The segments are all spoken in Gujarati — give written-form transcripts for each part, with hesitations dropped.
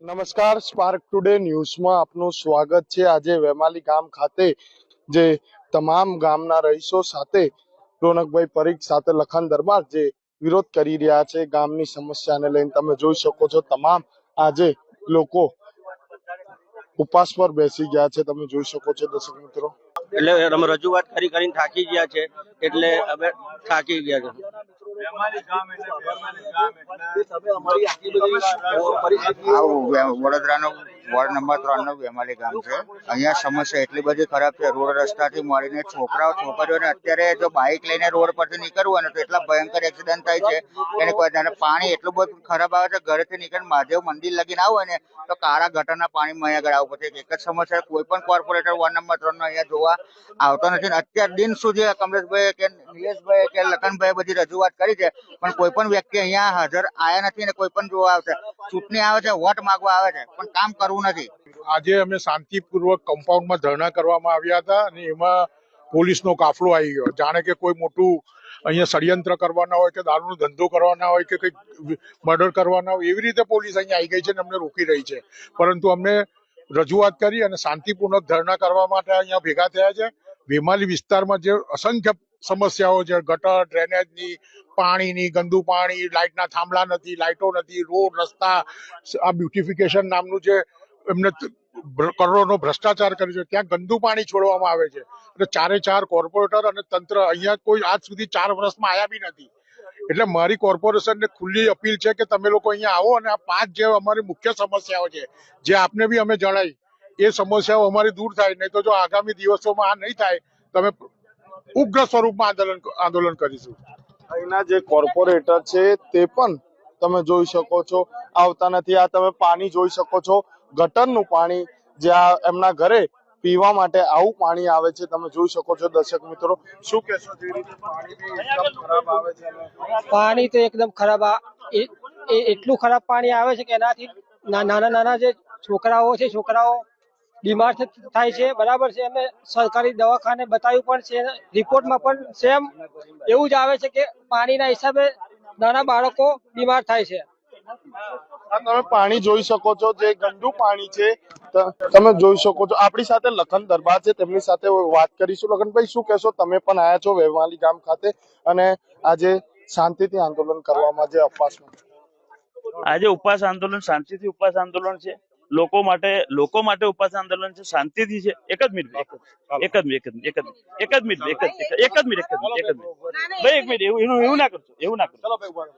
નમસ્કાર, સ્પાર્ક ટુડે ન્યૂઝમાં આપનું સ્વાગત છે। આજે વેમાલી ગામ ખાતે જે તમામ ગામના રહીશો સાથે રોનકભાઈ પરીખ સાથે લખન દરબાર જે વિરોધ કરી રહ્યા છે ગામની સમસ્યાને લઈને તમે જોઈ શકો છો। તમામ આજે લોકો ઉપવાસ પર બેસી ગયા છે, તમે જોઈ શકો છો દર્શક મિત્રો। એટલે અમે રજૂઆત કરીને થાકી ગયા છે, એટલે અમે થાકી ગયા છે। વડોદરાનો વોર્ડ નંબર 3 નું વેમાલી ગામ છે। અહીંયા સમસ્યા એટલી બધી ખરાબ છે, રોડ રસ્તાથી મળીને છોકરીઓને અત્યારે જો બાઇક લઈને રોડ પરથી નીકળવું હોય ને તો એટલા ભયંકર એક્સિડન્ટ થાય છે એને કોઈ પાણી એટલું બધું ખરાબ આવે છે। ઘરેથી નીકળીને મહાદેવ મંદિર લગીને આવું હોય ને તો કાળા ગટરના પાણીમાં અહીંયા આગળ આવવું પડે। એક જ સમસ્યા, કોઈ પણ કોર્પોરેટર વોર્ડ નંબર 3 નો અહીંયા જોવા આવતો નથી। અત્યાર દિન સુધી કમલેશભાઈ કે નિલેશભાઈ કે લખનભાઈ બધી રજૂઆત કરી છે, પણ કોઈ પણ વ્યક્તિ અહીંયા હાજર આયા નથી ને કોઈ પણ જોવા આવશે। ચૂંટણી આવે છે, વોટ માંગવા આવે છે, પણ કામ કરવું નથી। આજે અમે શાંતિપૂર્વક કમ્પાઉન્ડમાં ધરણા કરવામાં આવ્યા હતા અને એમાં પોલીસનો કાફલો આવી ગયો, જાણે કે કોઈ મોટું અહીંયા ષડયંત્ર કરવાના હોય કે દારૂનો ધંધો કરવાના હોય કે કંઈક મર્ડર કરવાના હોય એવી રીતે પોલીસ અહીંયા આવી ગઈ છે અને અમને રોકી રહી છે। પરંતુ અમને રજૂઆત કરી અને શાંતિપૂર્વક ધરણા કરવા માટે અહીંયા ભેગા થયા છે। વેમાલી વિસ્તારમાં જે અસંખ્ય સમસ્યાઓ છે, ગટર, ડ્રેનેજની, પાણીની, ગંદુ પાણી, લાઇટના થાંભલા નથી, લાઇટો નથી, રોડ રસ્તા, આ બ્યુટિફિકેશન નામનું જે એમને કરોડોનો ભ્રષ્ટાચાર કર્યો છે, ત્યાં ગંદુ પાણી છોડવામાં આવે છે અને ચારે ચાર કોર્પોરેટર અને તંત્ર અહીંયા કોઈ આજ સુધી 4 વર્ષમાં આવ્યા બી નથી। એટલે મારી કોર્પોરેશનને ખુલ્લી અપીલ છે કે તમે લોકો અહીંયા આવો અને આ 5 જે અમારી મુખ્ય સમસ્યાઓ છે, જે આપને બી અમે જણાવી, એ સમસ્યાઓ અમારી દૂર થાય। નહીં તો જો આગામી દિવસોમાં આ નહીં થાય તમે ઉગ્ર સ્વરૂપમાં આંદોલન કરીશું। અહીંના જે કોર્પોરેટર છે તે પણ તમે જોઈ શકો છો આવતા નથી। આ તમે પાણી જોઈ શકો છો, ગટરનું પાણી, જ્યાં એમના ઘરે પીવા માટે આવું પાણી આવે છે, તમે જોઈ શકો છો દર્શક મિત્રો। શું કહેશો? જે રીતે પાણી એકદમ ખરાબ આવે છે, પાણી તો એકદમ ખરાબ, એટલું ખરાબ પાણી આવે છે કે એનાથી નાના જે છોકરાઓ છે, છોકરાઓ બીમાર થાય છે। બરાબર છે, અમે સરકારી દવાખાને બતાવ્યું પણ છે, રિપોર્ટમાં પણ સેમ એવું જ આવે છે કે પાણીના હિસાબે નાના બાળકો બીમાર થાય છે। તમે પાણી જોઈ શકો છો, જે ગંદુ પાણી છે તમે જોઈ શકો છો। આપણી સાથે લખન દરબાર છે, તેમની સાથે વાત કરીશું। લખનભાઈ, શું કહેશો? તમે પણ આયા છો વેમાલી ગામ ખાતે અને આજે શાંતિથી આંદોલન કરવામાં, જે ઉપવાસમાં આજે ઉપવાસ આંદોલન શાંતિથી ઉપવાસ આંદોલન છે। લોકો માટે ઉપવાસ આંદોલન છે, શાંતિથી છે। એક જ મિનિટ ભાઈ, એવું ના કરશો।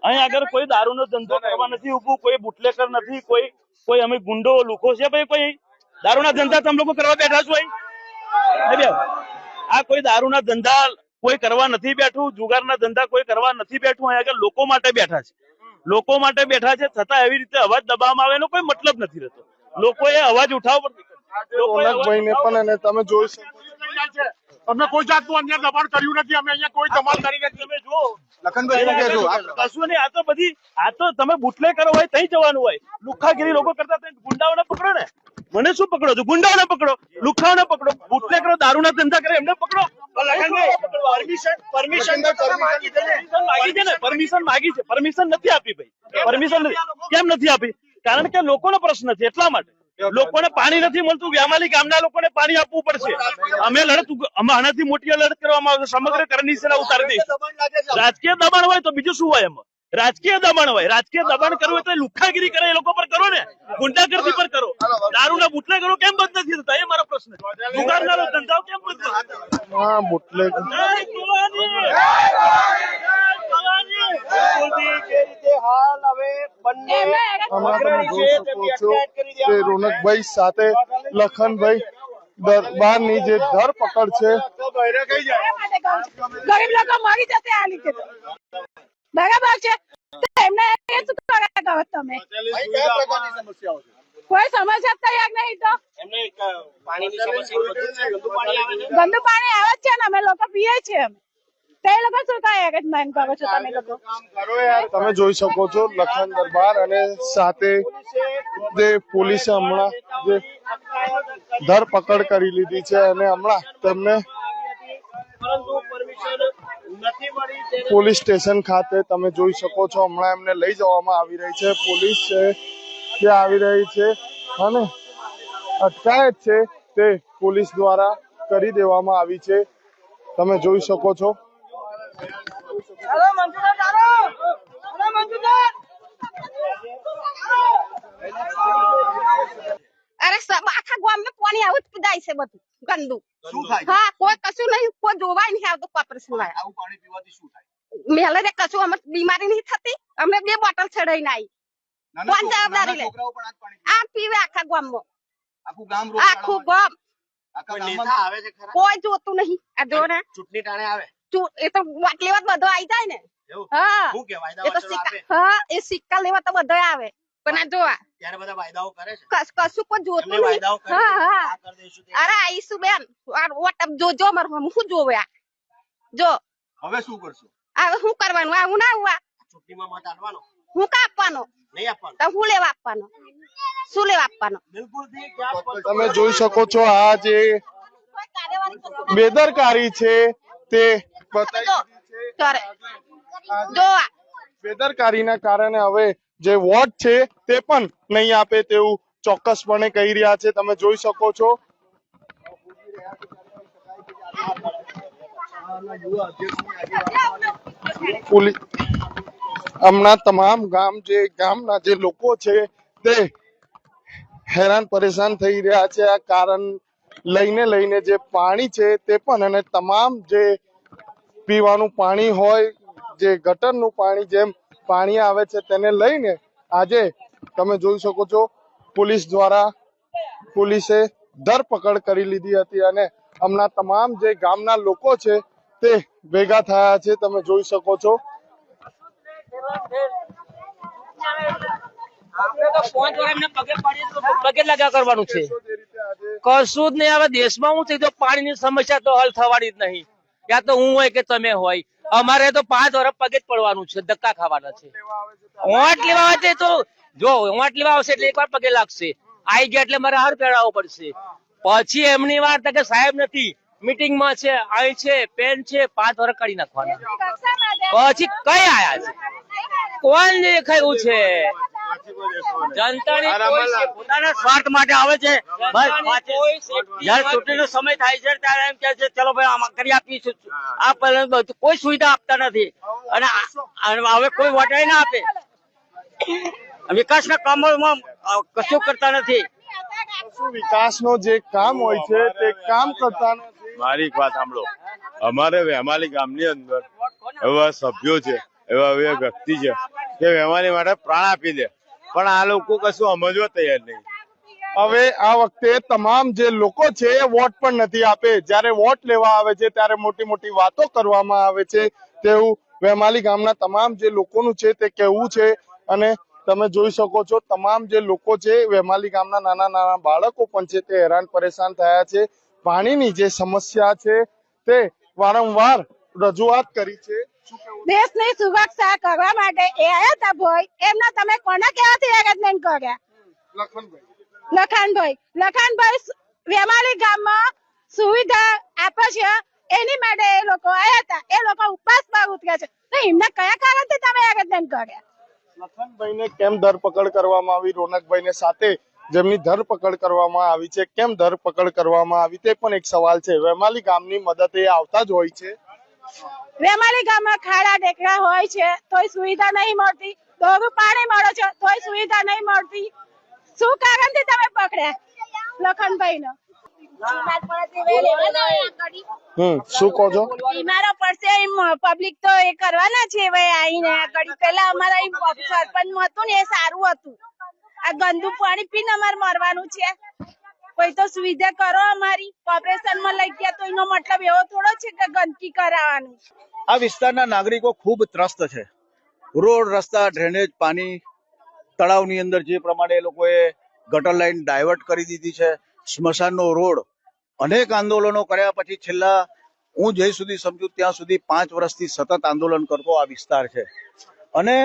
અહીં આગળ કોઈ દારૂનો ધંધો કરવા નથી ઉભું, કોઈ બુટલેકર નથી, કોઈ અમે ગુંડો લુખો છે ભાઈ? કોઈ દારૂના ધંધા તમે લોકો કરવા બેઠા છો? આ કોઈ દારૂના ધંધા કોઈ કરવા નથી બેઠું, જુગારના ધંધા કોઈ કરવા નથી બેઠું। અહીં આગળ લોકો માટે બેઠા છે, લોકો માટે બેઠા છે, છતાં એવી રીતે અવાજ દબાવવામાં આવે એનો કોઈ મતલબ નથી રહેતો। લોકોએ અવાજ ઉઠાવવો રોનકભાઈને પણ, અને તમે જોઈ શકો અમે કોઈ જાતનું અન્ય દબાણ કર્યું નથી, અમે અહીંયા કોઈ દબાણ કરી નથી। તમે જો કશું નહીં, આ તો તમે બુટલેકર હોય તઈ જવાનું હોય, લુખ્ખાગીરી લોકો કરતા ગુંડાઓને પકડો ને। મને શું પકડો છો? ગુંડાઓને પકડો, લુખ્ખાઓને પકડો, બુટલેકરો દારૂના ધંધા કરે એમને પકડો। પરમિશન નથી આપી ભાઈ, પરમિશન કેમ નથી આપી? કારણ કે લોકોનો પ્રશ્ન છે, એટલા માટે। લોકોને પાણી નથી મળતું, વેમાલી ગામના લોકોને પાણી આપવું પડશે। અમે આનાથી મોટી લડત કરવામાં આવશે, સમગ્ર કરણી સેના ઉતારી દઈશું। રાજકીય દબાણ હોય તો બીજું શું હોય? એમાં રાજકીય દબાણ હોય, રાજકીય દબાણ કરવું હોય તો લુખ્ખાગીરી કરે એ લોકો પર કરો ને, ગુંડાગર્દી પર કરો। દારૂના બુટલેગરો કેમ બંધ નથી થતા, એ મારો પ્રશ્ન છે। જુગારના ધંધાઓ કેમ બંધ નથી થતા? હા, બુટલેગ રોનકભાઈ સાથે લખનભાઈ દરબારની જે ધરપકડ છે, ગરીબ લોકો મરી જશે આ લીધે, બરાબર છે? એમને શું કરો તમે? કોઈ સમસ્યા તૈયાર નહીં, તો ગંદુ પાણી આવે છે ને અમે લોકો પીએ છીએ, તે લોકો શું થાય માંગ કરો છો તમે લોકો? તમે જોઈ શકો છો લખન દરબાર અને સાથે જે પોલીસે હમણાં જે ધરપકડ કરી લીધી છે અને હમણાં તેમને પોલીસ સ્ટેશન ખાતે તમે જોઈ શકો છો, હમણાં એમને લઈ જવામાં આવી રહી છે। પોલીસે તે આવી રહી છે અને અટકાયત છે તે પોલીસ દ્વારા કરી દેવામાં આવી છે. તમે જોઈ શકો છો. અરે આખા ગામમાં પાણી આવું જ જાય છે બધું ગંદુ. હા, કોઈ કશું નહીં, કોઈ જોવાય નહીં આવતું કોર્પોરેશન વાળા. મેલે રે કશું અમે બીમારી નહીં થતી. અમે 2 બોટલ ચડાઈને આવી. કોણ જવાબદારી લે? આ પીવે આખા ગામમાં. આખું ગામ. કોઈ જોતું નહીં. આ જો ને ચૂંટણી ટાણે આવે એ તો વાટ લેવા બધો આવી જાય ને. હા, શું કે એ તો સિક્કા, હા, એ સિક્કા લેવા તો બધો આવે. પણ આ જોવા ત્યારે બધા વાયદાઓ કરે છે. કશું કોઈ જોતું એમને નહીં. વાયદાઓ કરે હા, છે. હા. આ કરી દઈશું તે. અરે આઈશું બેન, વોટ જોજો માર હું જોવે આ જો. હવે શું કરશું? હવે શું કરવાનું? આવું ના આવું ચૂંટણીમાં મત આપવાનો હું કા આપવાનો? નહીં આપવાનો તો હું લેવા આપવાનો? શું લેવા આપવાનો? બિલકુલ થી ક્યાં તમે જોઈ શકો છો આ જે બેદરકારી છે તે બતાવી દીધી છે. કરે જો આ બેદરકારીના કારણે હવે જે વોટ છે તે પણ નહીં આપે તેવું ચોક્કસપણે કહી રહ્યા છે. તમે જોઈ શકો છો. પોલીસ હમણાં તમામ ગામના જે લોકો છે તે હેરાન પરેશાન થઈ રહ્યા છે. આ કારણ લઈને જે પાણી છે તે પણ, અને તમામ જે પીવાનું પાણી હોય, જે ગટરનું પાણી જેમ પાણી આવે છે તેને લઈને આજે તમે જોઈ શકો છો પોલીસે ધરપકડ કરી લીધી હતી અને હમણાં તમામ જે ગામના લોકો છે તે ભેગા થયા છે. તમે જોઈ શકો છો. પગે લાગ્યા કરવાનું છે. કશું જ નહીં. હવે દેશમાં હું થઈ તો પાણીની સમસ્યા તો હલ થવાની જ નહીં. યા તો હું હોય કે તમે હોય, અમારે તો 5 વર્ષ પગે જ પડવાનું છે, ધક્કા ખાવાના છે. વોટ લેવા આવે તો જો વોટ લેવા આવશે એટલે એકવાર પગે લાગશે. આઈ ગયા એટલે મારે હાર પહેરાવવો પડશે. પછી એમની વાત કે સાહેબ નથી, મીટિંગમાં છે, અહીં છે, પેન છે, 5 વર્ષ કાઢી નાખવાના. પછી કઈ આયા છે? કોણ દેખાયું છે? જનતાની પોતાના સ્વાર્થ માટે આવે છે. જયારે ચૂંટણીનો સમય થાય છે ત્યારે એમ કે છે ચલો ભાઈ આમાં કરી આપીશું. આ પહેલા કોઈ સુવિધા આપતા નથી અને હવે કોઈ વોટ ના આપે. વિકાસના કામોમાં કશું કરતા નથી. વિકાસનો જે કામ હોય છે તે કામ કરતા નથી. મારી એક વાત સાંભળો. અમારે વેમાલી ગામની અંદર એવા સભ્યો છે, એવા વ્યક્તિ છે કે વેમાલી માટે પ્રાણ આપી દે, પણ આ લોકો કશું સમજવા તૈયાર નહીં. હવે આ વખતે તમામ જે લોકો છે એ વોટ પણ નથી આપે. જ્યારે વોટ લેવા આવે છે ત્યારે મોટી મોટી વાતો કરવામાં આવે છે તેવું વેમાલી ગામના તમામ જે લોકોનું છે તે કહેવું છે. અને તમે જોઈ શકો છો તમામ જે લોકો છે વેમાલી ગામના નાના બાળકો પણ છે તે હેરાન પરેશાન થયા છે. પાણીની જે સમસ્યા છે તે વારંવાર રજૂઆત કરી છે. દેશની સુરક્ષા કરવા માટે એ આયા હતા ભાઈ. એમના તમે કોના કહેવાથી એરેન્જમેન્ટ કર્યા? લખનભાઈ વેમાલી ગામમાં સુવિધા આપે છે એની માટે એ લોકો આયા હતા. એ લોકો ઉપવાસ પર ઉતર્યા છે તો એમને કયા કારણથી તમે એરેન્જમેન્ટ કર્યા? લખનભાઈને કેમ ધરપકડ કરવામાં આવી? રોનકભાઈને સાથે જેમની ધરપકડ કરવામાં આવી છે, કેમ ધરપકડ કરવામાં આવી તે પણ એક સવાલ છે. વેમાલી ગામની મદદે આવતા જ હોય છે. વેમાલી ગામમાં ખાડા ટેકરા હોય છે તોય સુવિધા નહીં મળતી. દોરું પાણી મળે છે તોય સુવિધા નહીં મળતી. શું કારણથી તમે પકડ્યા લખનભાઈને? શું કહો છો? બીમારો પડશે પબ્લિક તો એ કરવાના છે. આવીને આગળ પેલા અમારા સરપંચ હતું ને એ સારું હતું. આ ગંદુ પાણી પીને અમારે મરવાનું છે. કોઈ તો સુવિધા કરો અમારી. કોર્પોરેશન માં લઈ ગયા તો એનો મતલબ એવો થોડો છે કે ગંદકી કરાવવાનું. આ વિસ્તારના નાગરિકો ખૂબ ત્રસ્ત છે. રોડ, રસ્તા, ડ્રેનેજ, પાણી, તળાવની અંદર જે પ્રમાણે એ લોકોએ ગટર લાઈન ડાયવર્ટ કરી દીધી છે, સ્મશાનનો રોડ, અનેક આંદોલનો કર્યા પછી છેલ્લા હું જ્યાં સુધી સમજુ ત્યાં સુધી 5 વર્ષથી સતત આંદોલન કરતો આ વિસ્તાર છે. અને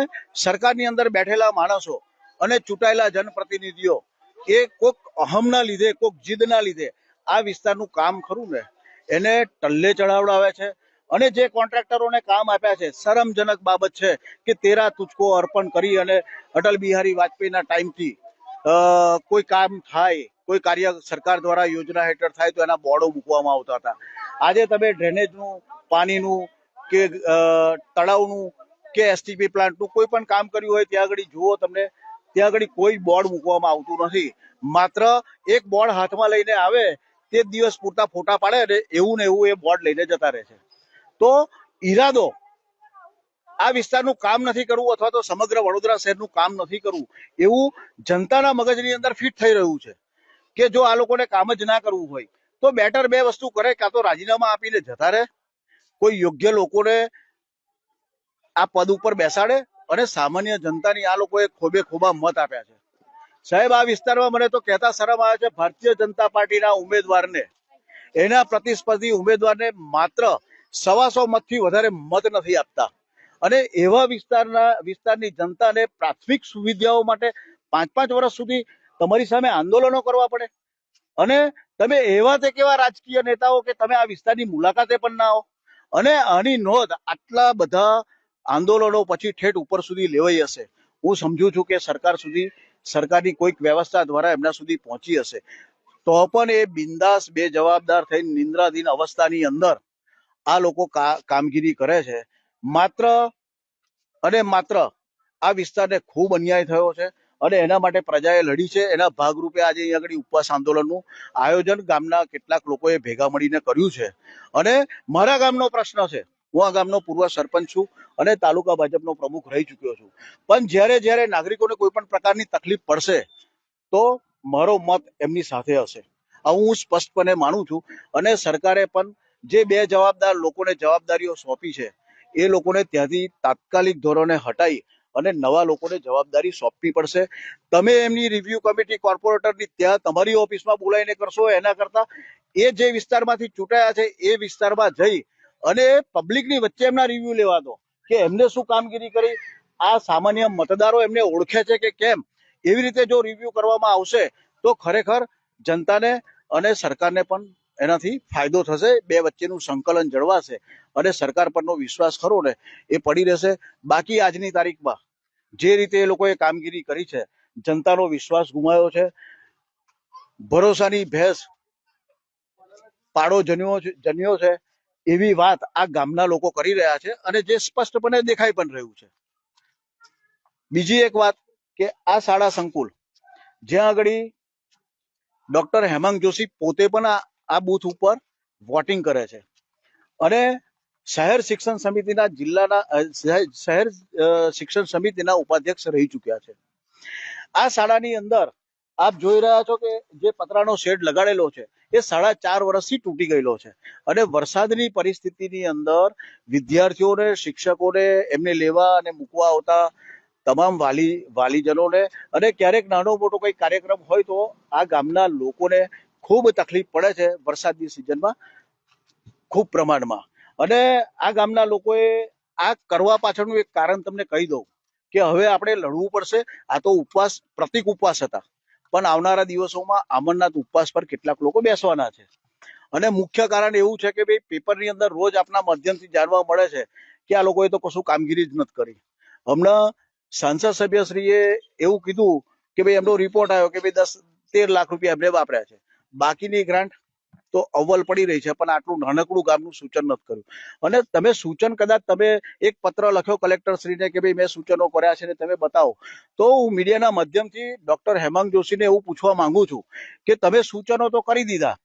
સરકારની અંદર બેઠેલા માણસો અને ચૂંટાયેલા જનપ્રતિનિધિઓ એ કોક અહમના લીધે, કોક જીદના લીધે આ વિસ્તારનું કામ ખરું ને એને ટલ્લે ચડાવડાવે છે. અને જે કોન્ટ્રાક્ટરોને કામ આપ્યા છે, શરમજનક બાબત છે કે તેરા તુજકો અર્પણ કરી અને અટલ બિહારી વાજપેયીના ટાઈમથી કોઈ કામ થાય, કોઈ કાર્ય સરકાર દ્વારા યોજના હેઠળ થાય તો એના બોર્ડો મૂકવામાં આવતા હતા. આજે તમે ડ્રેનેજનું, પાણીનું કે તળાવનું કે એસટીપી પ્લાન્ટનું કોઈ પણ કામ કર્યું હોય ત્યાં આગળ જુઓ, તમને ત્યાં આગળ કોઈ બોર્ડ મૂકવામાં આવતું નથી. માત્ર એક બોર્ડ હાથમાં લઈને આવે તે જ દિવસ પૂરતા ફોટા પાડે અને એવું ને એવું એ બોર્ડ લઈને જતા રહે છે. તો ઈરાદો આ વિસ્તારનું કામ નથી કરવું અથવા તો સમગ્ર વડોદરા શહેરનું કામ નથી કરવું એવું જનતાના મગજની અંદર ફિટ થઈ રહ્યું છે કે જો આ લોકોને કામ જ ના કરવું હોય તો બેટર બે વસ્તુ કરે, કાં તો રાજીનામા આપીને જતા રહે, કોઈ યોગ્ય લોકોને આ પદ ઉપર બેસાડે અને સામાન્ય જનતાની આ લોકોએ ખોબે ખોબા મત આપ્યા છે. સાહેબ, આ વિસ્તારમાં મને તો કહેતા શરમ આવે છે, ભારતીય જનતા પાર્ટીના ઉમેદવારને, એના પ્રતિસ્પર્ધી ઉમેદવારને માત્ર 125 મતથી વધારે મત નથી આપતા અને એવા વિસ્તારની જનતાને પ્રાથમિક સુવિધાઓ માટે 5-5 વર્ષ સુધી તમારી સામે આંદોલનો કરવા પડે અને તમે એવા તે કેવા રાજકીય નેતાઓ કે તમે આ વિસ્તારની મુલાકાતે પણ ના આવો અને આની નોંધ આટલા બધા આંદોલનો પછી ઠેઠ ઉપર સુધી લેવાઈ હશે. હું સમજુ છું કે સરકારની કોઈક વ્યવસ્થા દ્વારા એમના સુધી પહોંચી હશે, તો પણ એ બિંદાસ બેજવાબદાર થઈને નિંદ્રાધીન અવસ્થાની અંદર આ લોકો કામગીરી કરે છે. માત્ર અને માત્ર આ વિસ્તારને ખૂબ અન્યાય થયો છે અને એના માટે પ્રજાએ લડી છે. એના ભાગરૂપે આજે અહીં આગળ ઉપવાસ આંદોલનનું આયોજન ગામના કેટલાક લોકોએ ભેગા મળીને કર્યું છે. અને મારા ગામનો પ્રશ્ન છે, હું આ ગામનો પૂર્વ સરપંચ છું અને તાલુકા ભાજપનો પ્રમુખ રહી ચૂક્યો છું, પણ જ્યારે નાગરિકોને કોઈ પણ પ્રકારની તકલીફ પડશે તો મારો મત એમની સાથે હશે. આ હું સ્પષ્ટપણે માનું છું અને સરકારે પણ જે બે જવાબદાર લોકોને જવાબદારીઓ સોંપી છે એ લોકોને ત્યાંથી તાત્કાલિક ધોરણે હટાવી અને નવા લોકોને જવાબદારી સોંપવી પડશે. તમે એમની રિવ્યુ કમિટી કોર્પોરેટરની ત્યાં તમારી ઓફિસમાં બોલાવીને કરશો એના કરતા એ જે વિસ્તારમાંથી ચૂંટાયા છે એ વિસ્તારમાં જઈ અને પબ્લિકની વચ્ચે એમના રિવ્યુ લેવા દો કે એમને શું કામગીરી કરી, આ સામાન્ય મતદારો એમને ઓળખે છે કે કેમ. એવી રીતે જો રિવ્યુ કરવામાં આવશે તો ખરેખર જનતાને અને સરકારને પણ એનાથી ફાયદો થશે, બે વચ્ચેનું સંકલન જળવાશે અને સરકાર પરનો વિશ્વાસ ખરો ને એ પડી રહેશે. બાકી આજની તારીખમાં જે રીતે એ લોકોએ કામગીરી કરી છે, જનતાનો વિશ્વાસ ગુમાવ્યો છે, ભરોસાની ભેંસ પાડો જન્યો છે એવી વાત આ ગામના લોકો કરી રહ્યા છે અને જે સ્પષ્ટપણે દેખાઈ પણ રહ્યું છે. બીજી એક વાત કે આ શાળા સંકુલ જ્યાં આગળ ડોક્ટર હેમાંગ જોશી પોતે પણ આ બૂથ ઉપર વોટિંગ કરે છે અને શહેર શિક્ષણ સમિતિના ઉપાધ્યક્ષ રહી ચૂક્યા છે. આ શાળાની અંદર આપ જોઈ રહ્યા છો કે જે પતરાનો શેડ લગાડેલો છે એ 4.5 વર્ષથી તૂટી ગયેલો છે અને વરસાદની પરિસ્થિતિની અંદર વિદ્યાર્થીઓને, શિક્ષકોને, એમને લેવા અને મૂકવા આવતા તમામ વાલીજનોને અને ક્યારેક નાનો મોટો કોઈ કાર્યક્રમ હોય તો આ ગામના લોકોને ખૂબ તકલીફ પડે છે વરસાદની સિઝનમાં ખૂબ પ્રમાણમાં. અને આ ગામના લોકોએ આ કરવા પાછળનું એક કારણ તમને કહી દઉં કે હવે આપણે લડવું પડશે. આ તો પ્રતિક ઉપવાસ હતા, પણ આવનારા દિવસોમાં અમરનાથ ઉપવાસ પર કેટલાક લોકો બેસવાના છે અને મુખ્ય કારણ એવું છે કે ભાઈ પેપરની અંદર રોજ આપના માધ્યમથી જાણવા મળે છે કે આ લોકોએ તો કશું કામગીરી જ નથી કરી. હમણાં સાંસદ સભ્યશ્રીએ એવું કીધું કે ભાઈ એમનો રિપોર્ટ આવ્યો કે ભાઈ 10-13 લાખ રૂપિયા એમને વાપર્યા છે, બાકીની ગ્રાન્ટ તો અવ્વલ પડી રહી છે, પણ આટલું નાનકડું ગામનું સૂચન નથી કર્યું. અને તમે સૂચન કદાચ તમે એક પત્ર લખ્યો કલેક્ટરશ્રીને કે ભાઈ મેં સૂચનો કર્યા છે ને તમે બતાવો, તો હું મીડિયાના માધ્યમથી ડોક્ટર હેમાંગ જોશીને એવું પૂછવા માંગુ છું કે તમે સૂચનો તો કરી દીધા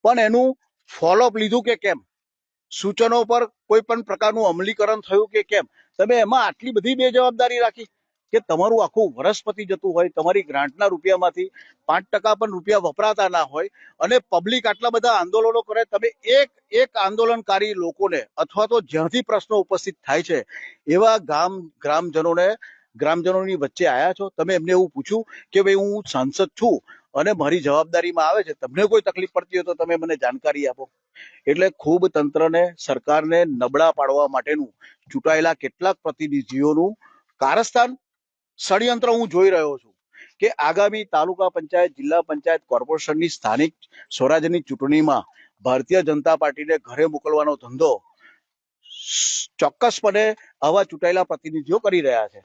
પણ એનું ફોલોઅપ લીધું કે કેમ, સૂચનો પર કોઈ પણ પ્રકારનું અમલીકરણ થયું કે કેમ. તમે એમાં આટલી બધી બેજવાબદારી રાખી કે તમારું આખું વર્ષ પતી જતું હોય, તમારી ગ્રાન્ટના રૂપિયામાંથી 5% પણ રૂપિયા વપરાતા ના હોય અને પબ્લિક આટલા બધા આંદોલનો કરે, તમે એક આંદોલનકારી લોકોને અથવા તો જ્યાંથી પ્રશ્નો ઉપસ્થિત થાય છે એવા ગ્રામજનોની વચ્ચે આવ્યા છો. તમે એમને એવું પૂછ્યું કે ભાઈ હું સાંસદ છું અને મારી જવાબદારીમાં આવે છે, તમને કોઈ તકલીફ પડતી હોય તો તમે મને જાણકારી આપો. એટલે ખૂબ તંત્રને, સરકારને નબળા પાડવા માટેનું ચૂંટાયેલા કેટલાક પ્રતિનિધિઓનું કારસ્તાન, ષડયંત્ર હું જોઈ રહ્યો છું કે આગામી તાલુકા પંચાયત, જિલ્લા પંચાયત, કોર્પોરેશનની સ્થાનિક સ્વરાજ્યની ચૂંટણીમાં ભારતીય જનતા પાર્ટીને ઘરે મોકલવાનો ધંધો ચોક્કસપણે આવા ચૂંટાયેલા પ્રતિનિધિઓ કરી રહ્યા છે.